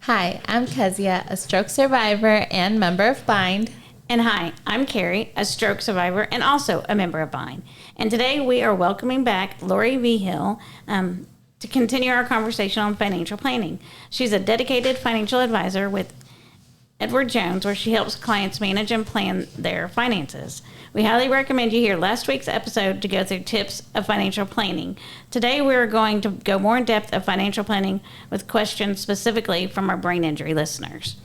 Hi, I'm Kezia, a stroke survivor and member of Bind. And hi, I'm Carrie, a stroke survivor and also a member of Bind. And today we are welcoming back Lori Vejii to continue our conversation on financial planning. She's a dedicated financial advisor with Edward Jones, where she helps clients manage and plan their finances. We highly recommend you hear last week's episode to go through tips of financial planning. Today we're going to go more in depth of financial planning with questions specifically from our brain injury listeners.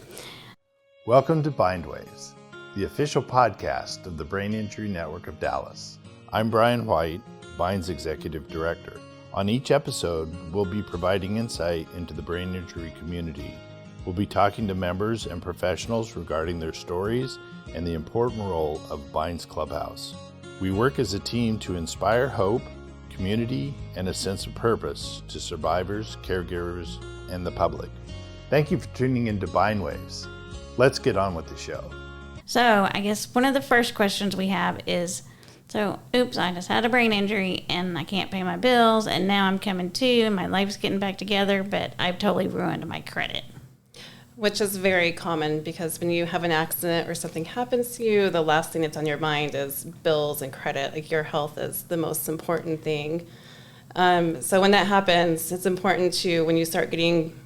Welcome to Bindwaves, the official podcast of the Brain Injury Network of Dallas. I'm Brian White, Bind's Executive Director. On each episode, we'll be providing insight into the brain injury community. We'll be talking to members and professionals regarding their stories and the important role of Bind's Clubhouse. We work as a team to inspire hope, community, and a sense of purpose to survivors, caregivers, and the public. Thank you for tuning into Bindwaves. Let's get on with the show. So I guess one of the first questions we have is, I just had a brain injury and I can't pay my bills and now I'm coming to and my life's getting back together, but I've totally ruined my credit. Which is very common because when you have an accident or something happens to you, the last thing that's on your mind is bills and credit. Like, your health is the most important thing. So when that happens, it's important to, when you start getting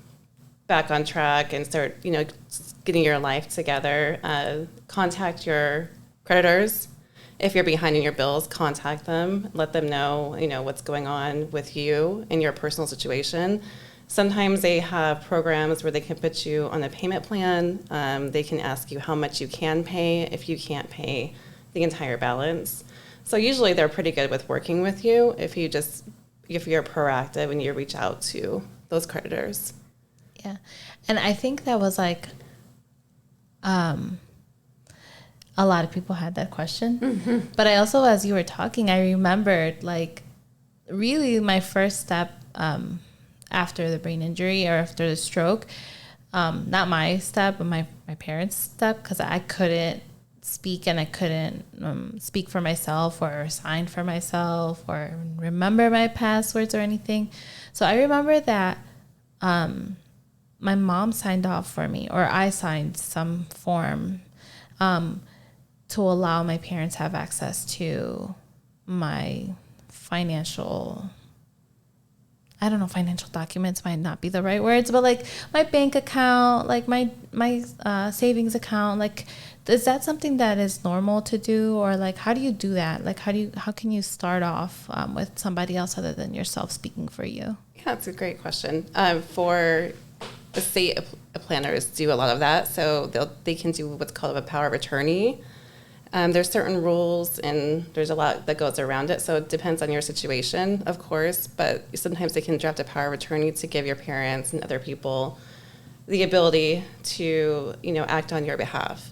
back on track and start, getting your life together, contact your creditors. If you're behind in your bills, contact them. Let them know, what's going on with you in your personal situation. Sometimes they have programs where they can put you on a payment plan. They can ask you how much you can pay if you can't pay the entire balance. So usually they're pretty good with working with you if you're proactive and you reach out to those creditors. Yeah. And I think that was a lot of people had that question. Mm-hmm. But I also, as you were talking, I remembered really my first step after the brain injury or after the stroke, not my step, but my parents' step, because I couldn't speak and I couldn't speak for myself or sign for myself or remember my passwords or anything. So I remember that my mom signed off for me, or I signed some form to allow my parents have access to my financial documents might not be the right words, but my bank account, my savings account. Is that something that is normal to do, or how do you do that? How can you start off with somebody else other than yourself speaking for you? Yeah, that's a great question. For estate planners do a lot of that, so they can do what's called a power of attorney. There's certain rules and there's a lot that goes around it. So it depends on your situation, of course, but sometimes they can draft a power of attorney to give your parents and other people the ability to, act on your behalf.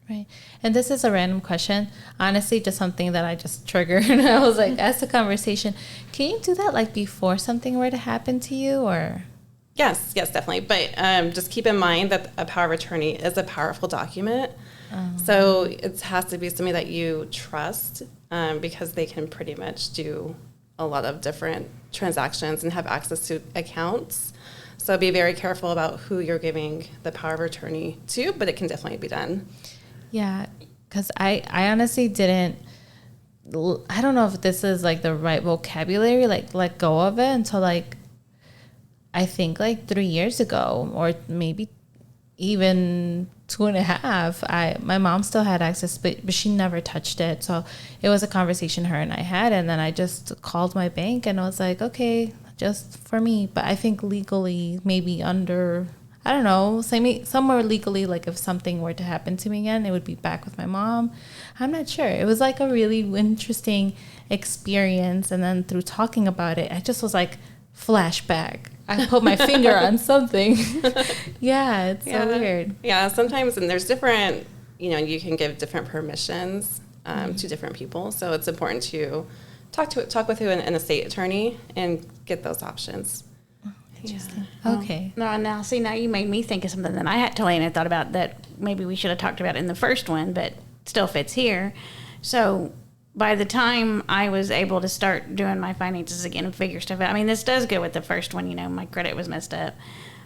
Right. And this is a random question. Honestly, just something that I just triggered. I was ask a conversation. Can you do that before something were to happen to you, or? Yes, definitely. But just keep in mind that a power of attorney is a powerful document. So it has to be somebody that you trust, because they can pretty much do a lot of different transactions and have access to accounts. So be very careful about who you're giving the power of attorney to, but it can definitely be done. Yeah, because I honestly didn't, I don't know if this is the right vocabulary, let go of it until I think 3 years ago, or maybe even 2.5. My mom still had access, but she never touched it. So it was a conversation her and I had, and then I just called my bank and I was okay, just for me. But I think legally, maybe under, I don't know, somewhere legally, if something were to happen to me again, it would be back with my mom. I'm not sure. It was a really interesting experience. And then through talking about it, I just was flashback. I put my finger on something. Yeah, it's so weird. Yeah, sometimes, and there's different, you can give different permissions to different people. So it's important to talk with an estate attorney and get those options. Interesting. Yeah. Okay. Now you made me think of something that I had totally hadn't thought about that maybe we should have talked about in the first one, but still fits here. So by the time I was able to start doing my finances again and figure stuff out, this does go with the first one, my credit was messed up.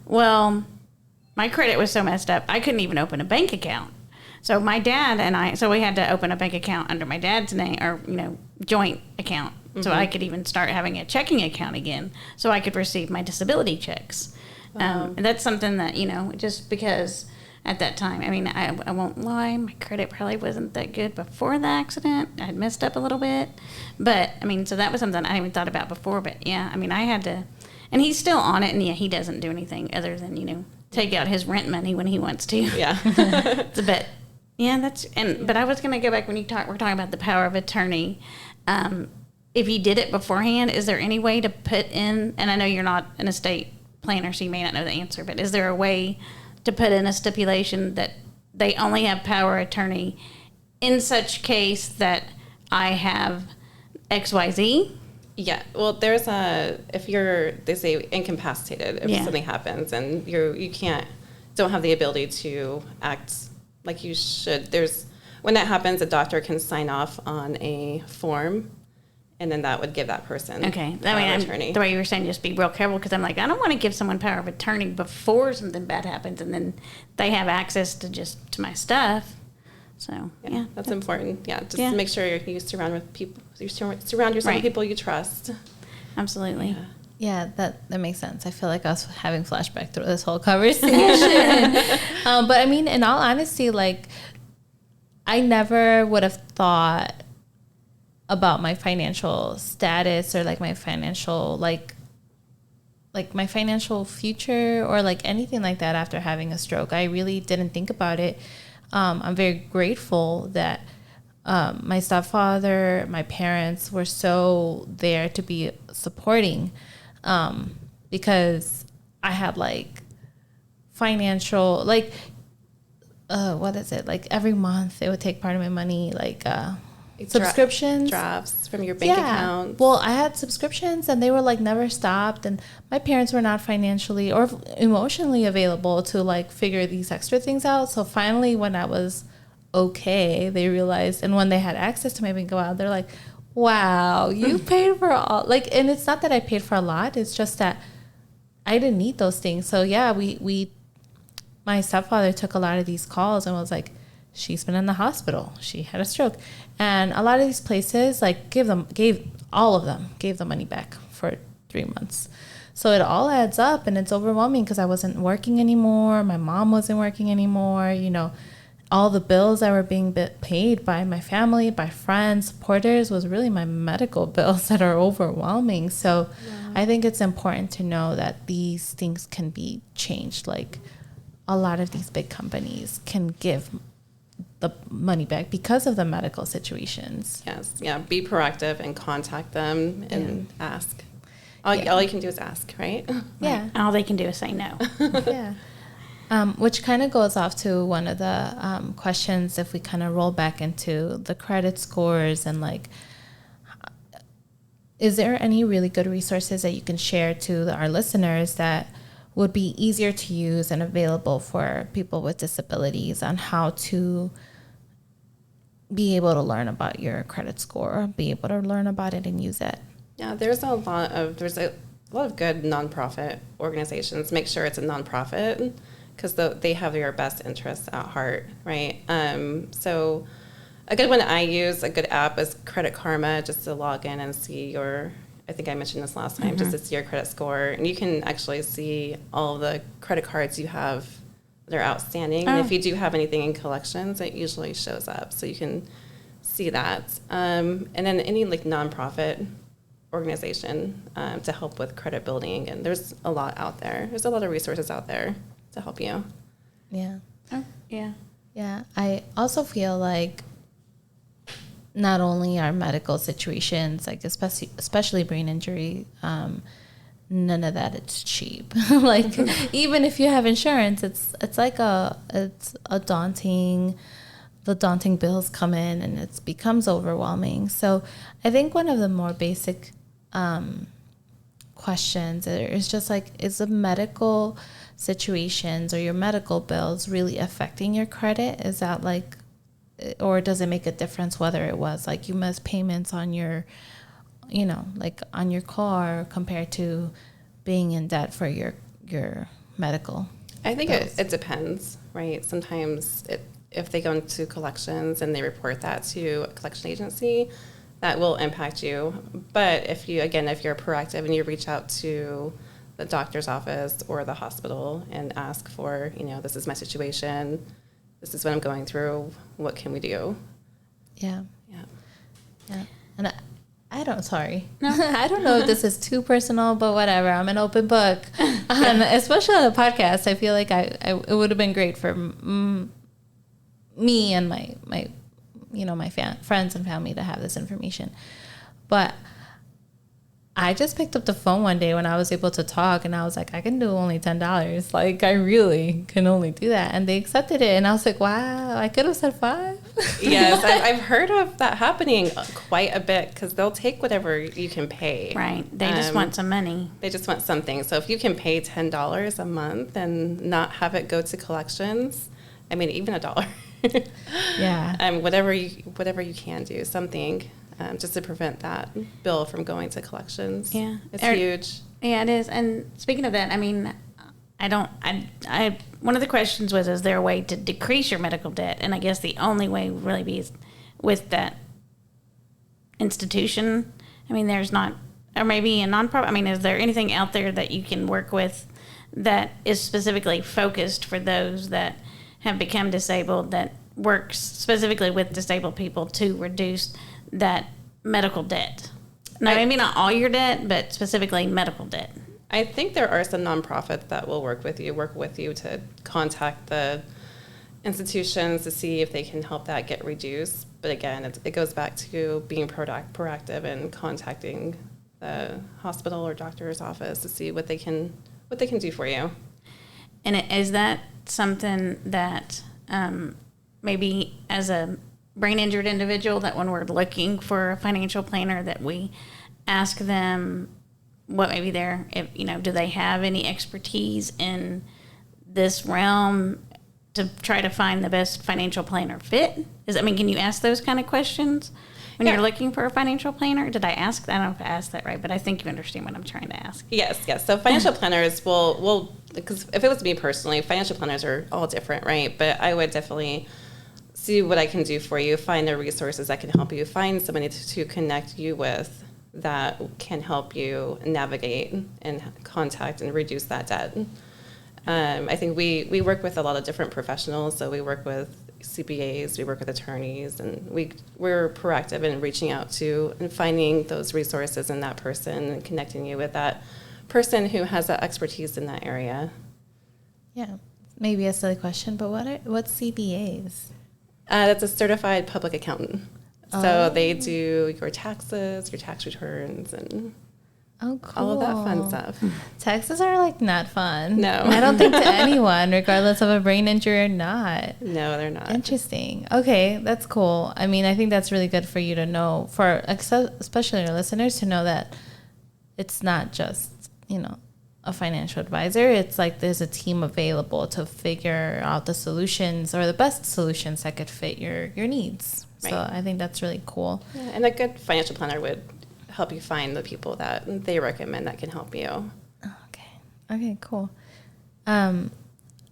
Well, my credit was so messed up, I couldn't even open a bank account. So my dad and I, so we had to open a bank account under my dad's name, or, joint account. So I could even start having a checking account again, so I could receive my disability checks. And that's something that, just because at that time, I won't lie, my credit probably wasn't that good before the accident. I had messed up a little bit. But, so that was something I hadn't even thought about before. But, yeah, I had to, and he's still on it, and, yeah, he doesn't do anything other than, take out his rent money when he wants to. Yeah. But, yeah, but I was going to go back when we're talking about the power of attorney. If you did it beforehand, is there any way to put in, and I know you're not an estate planner, so you may not know the answer, but is there a way to put in a stipulation that they only have power of attorney in such case that I have XYZ? Yeah, well, if they say incapacitated, if something happens and don't have the ability to act like you should, when that happens, a doctor can sign off on a form, and then that would give that person power of attorney. The way you were saying, just be real careful, because I'm like, I don't want to give someone power of attorney before something bad happens, and then they have access to my stuff. So yeah, that's important. Yeah, just make sure you surround yourself with people you trust. Absolutely. Yeah, that makes sense. I feel like I was having flashback through this whole conversation. But in all honesty, like, I never would have thought about my financial status, or like my financial my financial future, or like anything like that after having a stroke. I really didn't think about it. I'm very grateful that my stepfather, my parents were so there to be supporting, because I had like financial, like, what is it? Like every month they would take part of my money, like, subscriptions, drafts from your bank account. Well, I had subscriptions, and they were like never stopped, and my parents were not financially or emotionally available to like figure these extra things out. So finally, when I was okay, they realized, and when they had access to my bank account, they're like, wow, you paid for all, like, and it's not that I paid for a lot, it's just that I didn't need those things. So yeah, my stepfather took a lot of these calls and was like, she's been in the hospital, she had a stroke. And a lot of these places like gave the money back for 3 months. So it all adds up, and it's overwhelming because I wasn't working anymore. My mom wasn't working anymore. All the bills that were being paid by my family, by friends, supporters, was really my medical bills that are overwhelming. So I think it's important to know that these things can be changed. Like, a lot of these big companies can give the money back because of the medical situations. Yes, yeah. Be proactive and contact them and ask. All you can do is ask, right? Yeah. Right. All they can do is say no. Yeah. Which kind of goes off to one of the questions, if we kind of roll back into the credit scores, and like, is there any really good resources that you can share to our listeners that would be easier to use and available for people with disabilities on how to be able to learn about your credit score, be able to learn about it and use it? Yeah, there's a lot of good nonprofit organizations. Make sure it's a nonprofit, because they have your best interests at heart, right? So a good one I use, a good app, is Credit Karma, just to log in and see I think I mentioned this last time, just to see your credit score. And you can actually see all the credit cards you have that are outstanding. And if you do have anything in collections, it usually shows up. So you can see that. And then any like nonprofit organization to help with credit building. And there's a lot out there. There's a lot of resources out there to help you. Yeah. Oh, yeah. Yeah. I also feel like not only our medical situations, like especially brain injury, none of that it's cheap. Like, even if you have insurance, it's like a daunting, the daunting bills come in and it becomes overwhelming. So I think one of the more basic questions is just like, is the medical situations or your medical bills really affecting your credit? Is that like, or does it make a difference whether it was like you missed payments on your, like on your car compared to being in debt for your medical? I think it depends, right? Sometimes if they go into collections and they report that to a collection agency, that will impact you. But if you're proactive and you reach out to the doctor's office or the hospital and ask for, this is my situation, this is what I'm going through, what can we do? Yeah. Yeah. Yeah. And I don't, sorry. No. I don't know if this is too personal, but whatever. I'm an open book. Especially on a podcast, I feel like it would have been great for me and my friends and family to have this information. But I just picked up the phone one day when I was able to talk, and I was like, I can do only $10. Like, I really can only do that. And they accepted it. And I was like, wow, I could have said $5. Yes, I've heard of that happening quite a bit, because they'll take whatever you can pay. Right. They just want some money. They just want something. So if you can pay $10 a month and not have it go to collections, I mean, even $1. Yeah. Whatever you can do, something. Just to prevent that bill from going to collections. Yeah. It's huge. Yeah, it is. And speaking of that, I mean, one of the questions was, is there a way to decrease your medical debt? And I guess the only way would really be with that institution. I mean, there's not, or maybe a nonprofit. I mean, is there anything out there that you can work with that is specifically focused for those that have become disabled, that works specifically with disabled people to reduce that medical debt? No, maybe not all your debt, but specifically medical debt. I think there are some nonprofits that will work with you to contact the institutions to see if they can help that get reduced. But again, it goes back to being proactive and contacting the hospital or doctor's office to see what they can do for you. And is that something that maybe as a brain injured individual, that when we're looking for a financial planner, that we ask them what maybe do they have any expertise in this realm to try to find the best financial planner fit? Can you ask those kind of questions when you're looking for a financial planner? Did I ask that? I don't know if I asked that right, but I think you understand what I'm trying to ask. Yes. So financial planners will, because if it was me personally, financial planners are all different, right? But I would definitely see what I can do for you, find the resources that can help you, find somebody to connect you with that can help you navigate and contact and reduce that debt. I think we work with a lot of different professionals, so we work with CPAs, we work with attorneys, and we're proactive in reaching out to and finding those resources in that person and connecting you with that person who has that expertise in that area. Yeah, maybe a silly question, but what's CPAs? That's a certified public accountant. So they do your taxes, your tax returns, and cool. all of that fun stuff. Taxes are not fun. No. I don't think to anyone, regardless of a brain injury or not. No, they're not. Interesting. Okay, that's cool. I mean, I think that's really good for you to know, for especially your listeners, to know that it's not just, a financial advisor. It's like there's a team available to figure out the solutions or the best solutions that could fit your needs. Right. So I think that's really cool. Yeah, and a good financial planner would help you find the people that they recommend that can help you. Okay, cool. I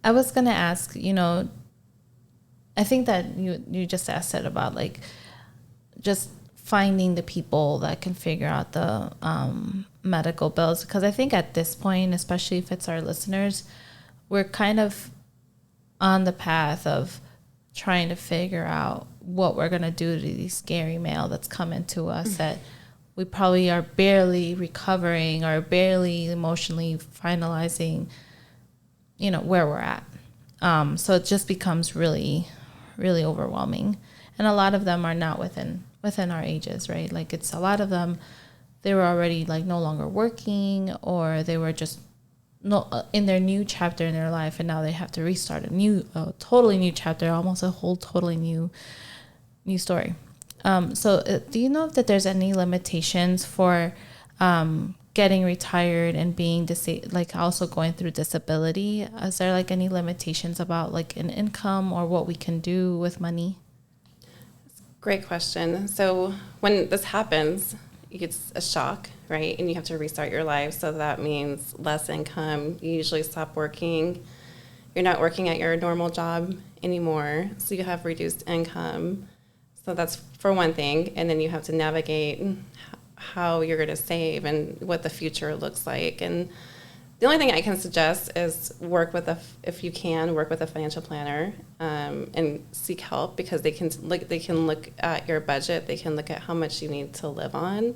was going to ask, I think that you just asked it about just finding the people that can figure out the medical bills, because I think at this point, especially if it's our listeners, we're kind of on the path of trying to figure out what we're going to do to the scary mail that's coming to us that we probably are barely recovering or barely emotionally finalizing, where we're at. So it just becomes really, really overwhelming. And a lot of them are not within our ages, right? It's a lot of them, they were already no longer working, or they were just in their new chapter in their life, and now they have to restart a totally new chapter, almost a whole totally new story. So do you know that there's any limitations for getting retired and being also going through disability? Is there any limitations about an income or what we can do with money? Great question. So when this happens, it's a shock, right? And you have to restart your life. So that means less income. You usually stop working. you're not working at your normal job anymore, so you have reduced income. So that's for one thing. And then you have to navigate how you're going to save and what the future looks like. And the only thing I can suggest is if you can, work with a financial planner and seek help, because they can look at your budget, they can look at how much you need to live on,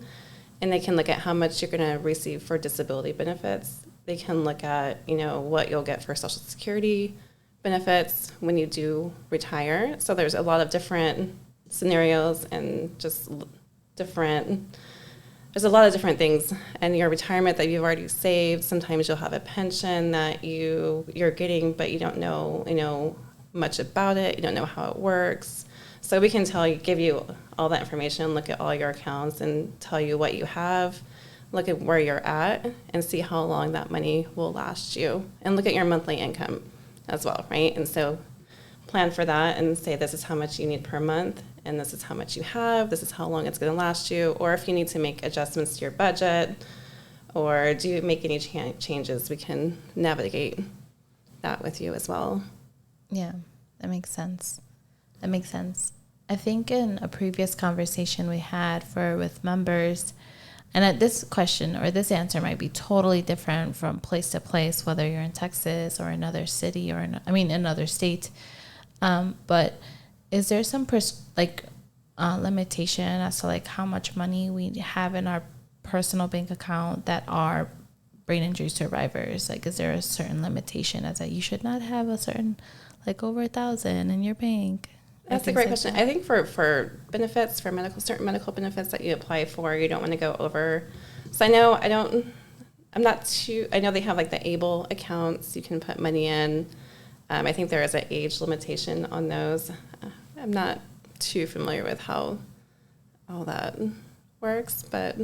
and they can look at how much you're going to receive for disability benefits. They can look at, what you'll get for Social Security benefits when you do retire. So there's a lot of different scenarios and just there's a lot of different things. And your retirement that you've already saved, sometimes you'll have a pension that you're getting, but you don't know, much about it. You don't know how it works. So we can give you all that information, look at all your accounts and tell you what you have, look at where you're at and see how long that money will last you, and look at your monthly income as well, right? And so plan for that and say, this is how much you need per month, and this is how much you have, this is how long it's going to last you, or if you need to make adjustments to your budget or do you make any changes, we can navigate that with you as well. Yeah, that makes sense. I think in a previous conversation we had with members, and this question or this answer might be totally different from place to place, whether you're in Texas or another city or another state. But is there some limitation as to how much money we have in our personal bank account that are brain injury survivors? Is there a certain limitation as that you should not have a certain over 1,000 in your bank? That's a great question. I think for benefits, for certain medical benefits that you apply for, you don't want to go over. So I know they have the ABLE accounts you can put money in. I think there is an age limitation on those. I'm not too familiar with how all that works, but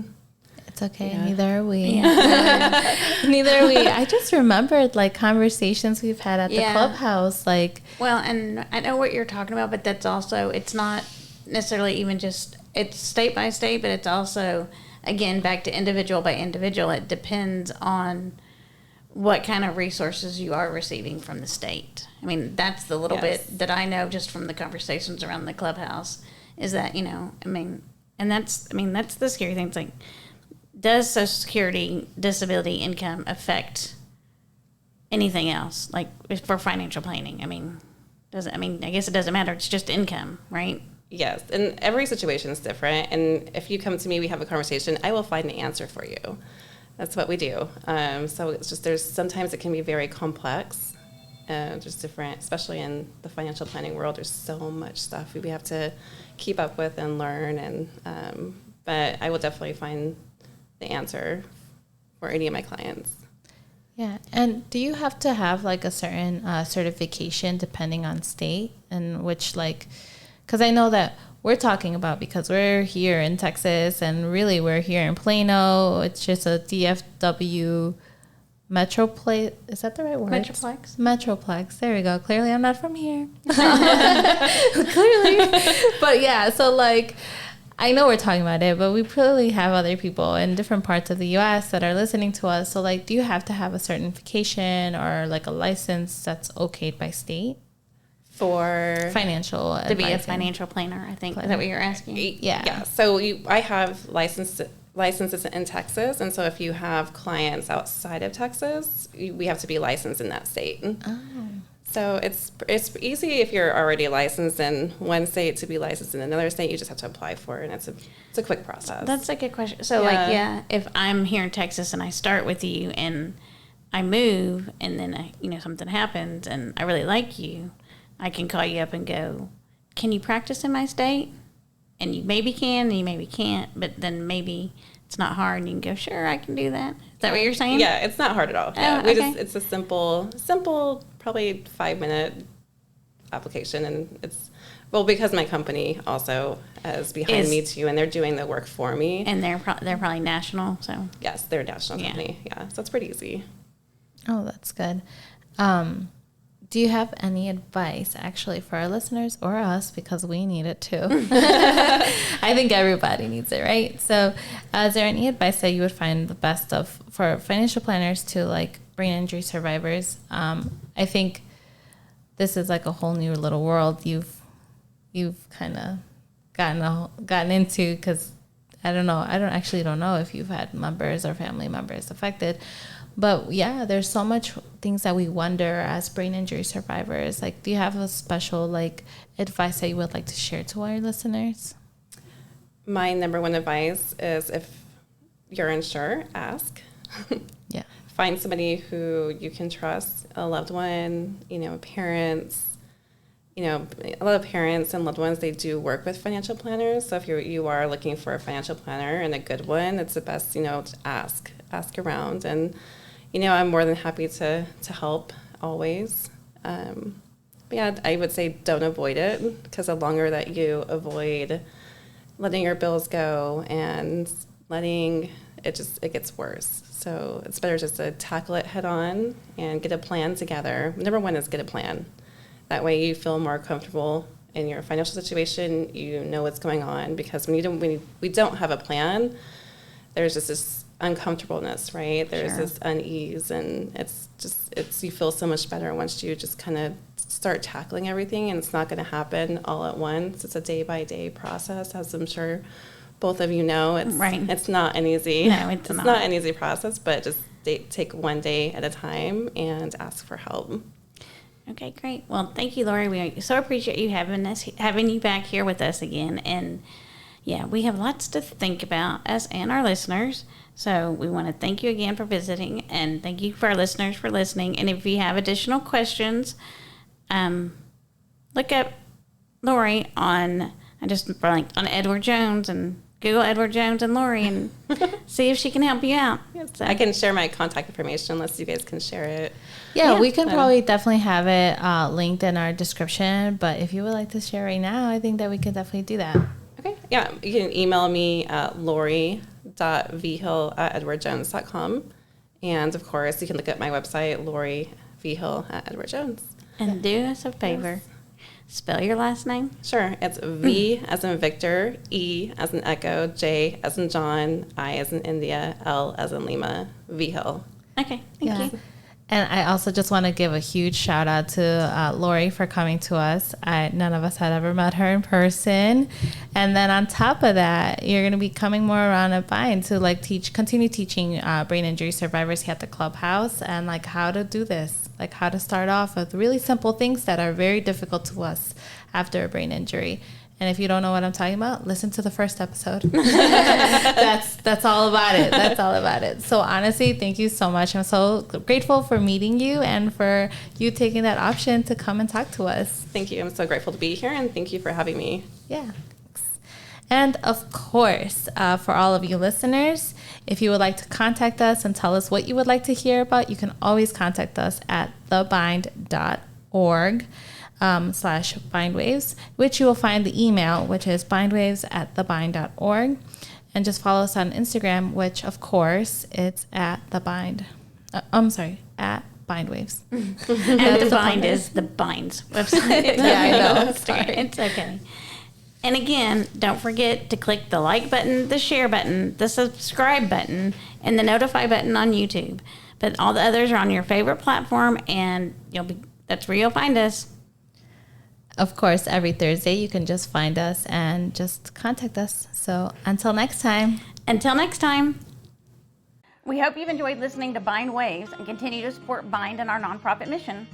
it's okay. Yeah. Neither are we. Yeah. Neither are we. I just remembered conversations we've had at the clubhouse. Well, and I know what you're talking about, but that's also, it's not necessarily even just, it's state by state, but it's also, again, back to individual by individual. It depends on what kind of resources you are receiving from the state. I mean, that's the little bit that I know just from the conversations around the clubhouse, is that, and that's the scary thing. It's does Social Security disability income affect anything else, for financial planning? I guess it doesn't matter. It's just income, right? Yes, and every situation is different. And if you come to me, we have a conversation, I will find the answer for you. That's what we do. So it's just, sometimes it can be very complex. Just different, especially in the financial planning world, there's so much stuff we have to keep up with and learn. And but I will definitely find the answer for any of my clients. Yeah. And do you have to have a certain certification depending on state, and which because I know that we're talking about, because we're here in Texas and really we're here in Plano. It's just a DFW Metroplex. Is that the right word? Metroplex. There we go. Clearly I'm not from here. Clearly. But yeah, so I know we're talking about it, but we probably have other people in different parts of the U.S. that are listening to us. So do you have to have a certification or a license that's okayed by state? For financial to be a financial planner, I think. Is that what you're asking? Yeah. So I have licenses in Texas, and so if you have clients outside of Texas, we have to be licensed in that state. Oh. So it's easy if you're already licensed in one state to be licensed in another state. You just have to apply for it, and it's a quick process. That's a good question. So if I'm here in Texas and I start with you and I move, and then something happens and I really like you, I can call you up and go, can you practice in my state? And you maybe can, and you maybe can't, but then maybe it's not hard, and you can go, sure, I can do that. Is that what you're saying? Yeah, it's not hard at all. Oh, okay. It's a simple, probably 5-minute application, and because my company also is behind me too, and they're doing the work for me. And they're probably national, so. Yes, they're a national company, so it's pretty easy. Oh, that's good. Do you have any advice, actually, for our listeners or us, because we need it too? I think everybody needs it, right? So is there any advice that you would find the best for financial planners to brain injury survivors? I think this is like a whole new little world you've kind of gotten into, because I don't know if you've had members or family members affected. But yeah, there's so much things that we wonder as brain injury survivors. Like, do you have a special like advice that you would like to share to our listeners? My number one advice is, if you're unsure, ask. Yeah. Find somebody who you can trust, a loved one, parents. A lot of parents and loved ones, they do work with financial planners. So if you are looking for a financial planner and a good one, it's the best, to ask around. And, I'm more than happy to help always. But yeah, I would say don't avoid it, because the longer that you avoid letting your bills go and letting it gets worse. So it's better just to tackle it head on and get a plan together. Number one is get a plan. That way you feel more comfortable in your financial situation. You know what's going on, because when we don't have a plan, there's just this uncomfortableness, right? There's this unease, and you feel so much better once you just kind of start tackling everything. And it's not going to happen all at once. It's a day by day process, as I'm sure both of you know. It's not an easy. No, it's not an easy process, but just take one day at a time and ask for help. Okay, great. Well, thank you, Lori. We so appreciate you having you back here with us again. And yeah, we have lots to think about, us and our listeners. So we want to thank you again for visiting, and thank you for our listeners for listening. And if you have additional questions, look up Lori on Edward Jones, and Google Edward Jones and Lori and see if she can help you out. So. I can share my contact information unless you guys can share it. Yeah, we can probably definitely have it linked in our description. But if you would like to share right now, I think that we could definitely do that. Okay. Yeah, you can email me at lori.vhill@edwardjones.com. And, of course, you can look at my website, lorivhill@edwardjones. And do us a favor. Yes. Spell your last name. Sure. It's V as in Victor, E as in Echo, J as in John, I as in India, L as in Lima, Vejii. Okay. Thank you. And I also just want to give a huge shout out to Lori for coming to us. None of us had ever met her in person. And then on top of that, you're going to be coming more around at Bind to continue teaching brain injury survivors here at the clubhouse, and how to do this. How to start off with really simple things that are very difficult to us after a brain injury. And if you don't know what I'm talking about, listen to the first episode. That's all about it. That's all about it. So honestly, thank you so much. I'm so grateful for meeting you and for you taking that option to come and talk to us. Thank you. I'm so grateful to be here, and thank you for having me. Yeah. And of course, for all of you listeners, if you would like to contact us and tell us what you would like to hear about, you can always contact us at thebind.org /bindwaves, which you will find the email, which is bindwaves@thebind.org. And just follow us on Instagram, which of course it's at at bindwaves. And the Bind is the Bind's website. Yeah, I know. Sorry. It's okay. And again, don't forget to click the like button, the share button, the subscribe button, and the notify button on YouTube. But all the others are on your favorite platform, and that's where you'll find us. Of course, every Thursday you can just find us and just contact us. So until next time. We hope you've enjoyed listening to Bind Waves and continue to support Bind and our nonprofit mission.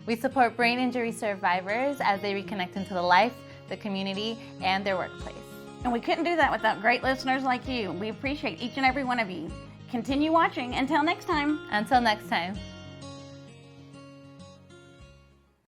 We support brain injury survivors as they reconnect into the life, the community, and their workplace. And we couldn't do that without great listeners like you. We appreciate each and every one of you. Continue watching. Until next time.